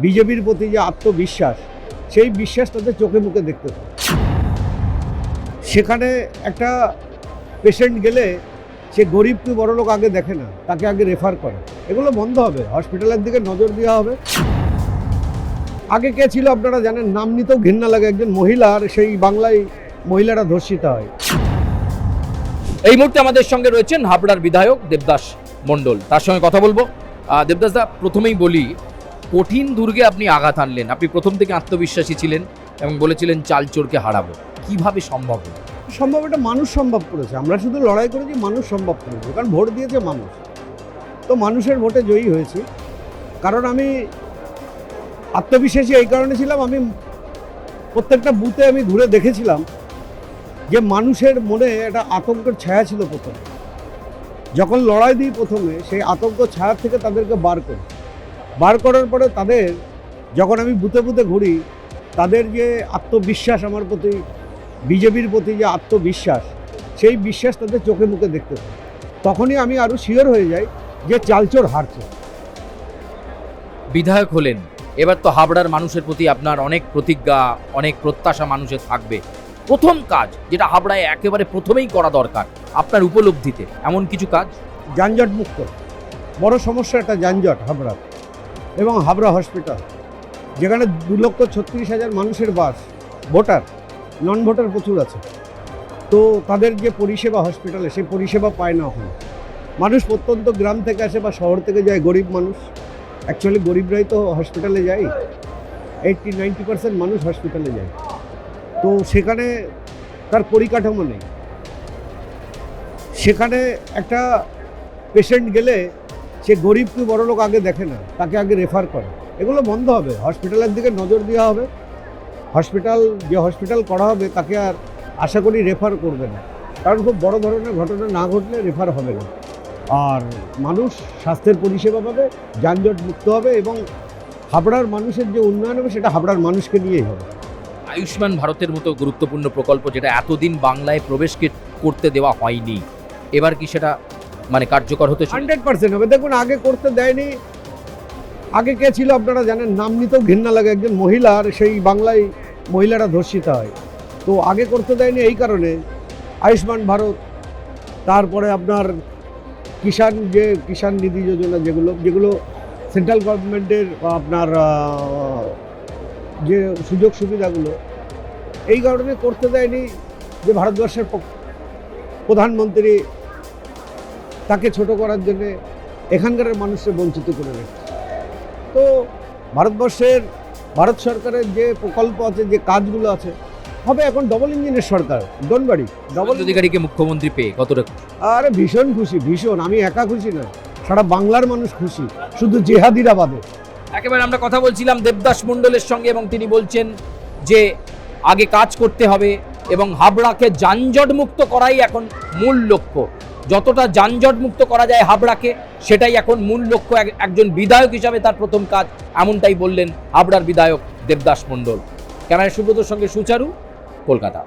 বিজেপির প্রতি যে আত্মবিশ্বাস, সেই বিশ্বাস তাদের চোখে মুখে দেখতে পায়। সেখানে একটা পেশেন্ট গেলে সে গরিব কি বড়লোক আগে দেখে না, তাকে আগে রেফার করে। এগুলো বন্ধ হবে, হসপিটালের দিকে নজর দেওয়া হবে। আগে কে ছিল আপনারা জানেন, নাম নিতেও ঘৃণা লাগে, একজন মহিলার সেই বাংলায় মহিলারা ধর্ষিত হয়। এই মুহূর্তে আমাদের সঙ্গে রয়েছেন হাবড়ার বিধায়ক দেবদাস মণ্ডল, তার সঙ্গে কথা বলবো। দেবদাস দা, প্রথমেই বলি, কঠিন দুর্গে আপনি আঘাত আনলেন। আপনি প্রথম থেকে আত্মবিশ্বাসী ছিলেন এবং বলেছিলেন চালচোরকে হারাবো। কিভাবে সম্ভব? সম্ভব, এটা মানুষ সম্ভব করেছে। আমরা শুধু লড়াই করেছি, মানুষ সম্ভব করেছে, কারণ ভোট দিয়েছে মানুষ। তো মানুষের ভোটে জয়ী হয়েছি। কারণ আমি আত্মবিশ্বাসী এই কারণে ছিলাম, আমি প্রত্যেকটা বুথে আমি ঘুরে দেখেছিলাম যে মানুষের মনে একটা আতঙ্কের ছায়া ছিল। প্রথমে যখন লড়াই দিই, প্রথমে সেই আতঙ্ক ছায়া থেকে তাদেরকে বার করার পরে তাদের, যখন আমি বুথে বুথে ঘুরি, তাদের যে আত্মবিশ্বাস আমার প্রতি, বিজেপির প্রতি যে আত্মবিশ্বাস, সেই বিশ্বাস তাদের চোখে মুখে দেখতে পাই। তখনই আমি আরও শিওর হয়ে যাই যে চালচোর হারছে। বিধায়ক হলেন, এবার তো হাবড়ার মানুষের প্রতি আপনার অনেক প্রতিজ্ঞা, অনেক প্রত্যাশা মানুষের থাকবে। প্রথম কাজ যেটা হাবড়ায় একেবারে প্রথমেই করা দরকার আপনার উপলব্ধিতে, এমন কিছু কাজ? যানজট মুক্ত। বড় সমস্যা একটা যানজট হাবড়া, এবং হাবড়া হসপিটাল, যেখানে 2,36,000 মানুষের বাস, ভোটার, নন ভোটার প্রচুর আছে। তো তাদের যে পরিষেবা হসপিটালে, সেই পরিষেবা পায় না। ওখানে মানুষ প্রত্যন্ত গ্রাম থেকে আসে বা শহর থেকে যায়, গরিব মানুষ। অ্যাকচুয়ালি গরিবরাই তো হসপিটালে যায়, 80-90% মানুষ হসপিটালে যায়। তো সেখানে তার পরিকাঠামো নেই। সেখানে একটা পেশেন্ট গেলে সে গরিব কি বড়লোক আগে দেখে না, তাকে আগে রেফার করে। এগুলো বন্ধ হবে, হসপিটালের দিকে নজর দেওয়া হবে। হসপিটাল করা হবে, তাকে আর আশা করি রেফার করবে না, কারণ খুব বড় ধরনের ঘটনা না ঘটলে রেফার হবে না। আর মানুষ স্বাস্থ্যের পরিষেবা পাবে, যানজট মুক্ত হবে, এবং হাবড়ার মানুষের যে উন্নয়ন হবে, সেটা হাবড়ার মানুষকে নিয়েই হবে। আয়ুষ্মান ভারতের মতো গুরুত্বপূর্ণ প্রকল্প, যেটা এতদিন বাংলায় প্রবেশকে করতে দেওয়া হয়নি, এবার কি সেটা কার্যকর হতে 100% হবে। দেখুন, আগে করতে দেয়নি। আগে কে ছিল আপনারা জানেন, নাম নিতেও ঘৃণা লাগে, একজন মহিলার সেই বাংলায় মহিলারা ধর্ষিত হয়। তো আগে করতে দেয়নি এই কারণে, আয়ুষ্মান ভারত, তারপরে আপনার কিষাণ নিধি যোজনা, যেগুলো সেন্ট্রাল গভর্নমেন্টের আপনার যে সুযোগ সুবিধাগুলো, এই কারণে করতে দেয়নি যে ভারতবর্ষের প্রধানমন্ত্রী তাকে ছোট করার জন্যে এখানকার মানুষকে বঞ্চিত করে রেখেছে। তো ভারত সরকারের যে প্রকল্প আছে, যে কাজগুলো আছে, হবে এখন ডবল ইঞ্জিনের সরকার। ডোন্ট ওয়ারি, ডবল অধিকারীকে মুখ্যমন্ত্রী পেয়ে কতটা? আরে ভীষণ খুশি, ভীষণ। আমি একা খুশি না, সারা বাংলার মানুষ খুশি, শুধু জেহাদিরা বাদে। একেবারে আমরা কথা বলছিলাম দেবদাস মণ্ডলের সঙ্গে, এবং তিনি বলছেন যে আগে কাজ করতে হবে এবং হাবড়াকে যানজট মুক্ত করাই এখন মূল লক্ষ্য। যতটা যানজট মুক্ত করা যায় হাবড়াকে, সেটাই এখন মূল লক্ষ্য। একজন বিধায়ক হিসাবে তার প্রথম কাজ, এমনটাই বললেন হাবড়ার বিধায়ক দেবদাস মণ্ডল। ক্যামেরায় সুব্রতর সঙ্গে সুচারু, কলকাতা।